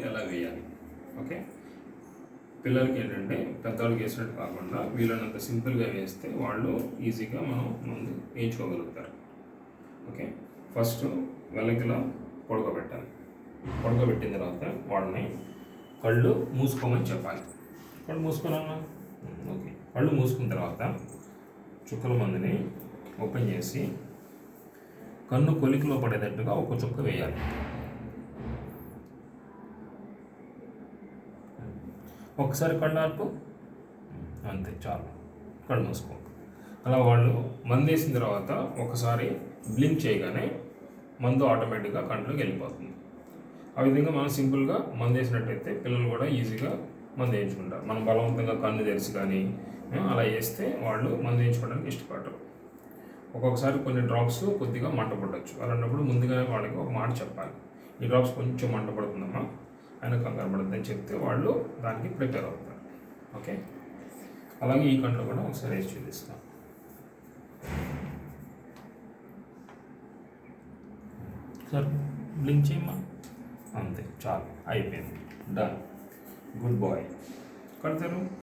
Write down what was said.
ఎలా వేయాలి. ఓకే, పిల్లలకి ఏంటంటే పెద్దవాళ్ళకి వేసినట్టు కాకుండా వీళ్ళనంత సింపుల్గా వేస్తే వాళ్ళు ఈజీగా మనం ముందు వేయించుకోగలుగుతారు. Okay, first వెల్లకిలా పడుకోబెట్టాలి. పడుకోబెట్టిన తర్వాత వాళ్ళని కళ్ళు మూసుకోమని చెప్పాలి. కళ్ళు మూసుకున్నామా? ఓకే, కళ్ళు మూసుకున్న తర్వాత చుక్కల మందుని ఓపెన్ చేసి కన్ను కొలికిలో పడేటట్టుగా ఒక చుక్క వేయాలి. ఒకసారి కళ్ళు ఆర్పు, అంతే చాలు, కళ్ళు మూసుకో. అలా వాళ్ళు మందు వేసిన తర్వాత ఒకసారి బ్లింక్ చేయగానే మందు ఆటోమేటిక్గా కంట్లోకి వెళ్ళిపోతుంది. ఆ విధంగా మనం సింపుల్గా మందు వేసినట్టయితే పిల్లలు కూడా ఈజీగా మందు వేయించుకుంటారు. మనం బలవంతంగా కన్ను తెరిచి కానీ అలా వేస్తే వాళ్ళు మందు వేయించుకోవడానికి ఇష్టపడరు. ఒక్కొక్కసారి కొన్ని డ్రాప్స్ కొద్దిగా మంట పడవచ్చు. అలాంటప్పుడు ముందుగానే వాళ్ళకి ఒక మాట చెప్పాలి, ఈ డ్రాప్స్ కొంచెం మంట పడుతుందమ్మా, ఆయన కంగారు పడుతుందని చెప్తే వాళ్ళు దానికి ప్రిపేర్ అవుతారు. ఓకే, అలాగే ఈ కంట్లో కూడా ఒకసారి వేసి చూపిస్తాం. సార్ బ్లింక్ చేయమ్మా, అంతే చాలు, అయిపోయింది, డన్, గుడ్ బాయ్. కడతారు.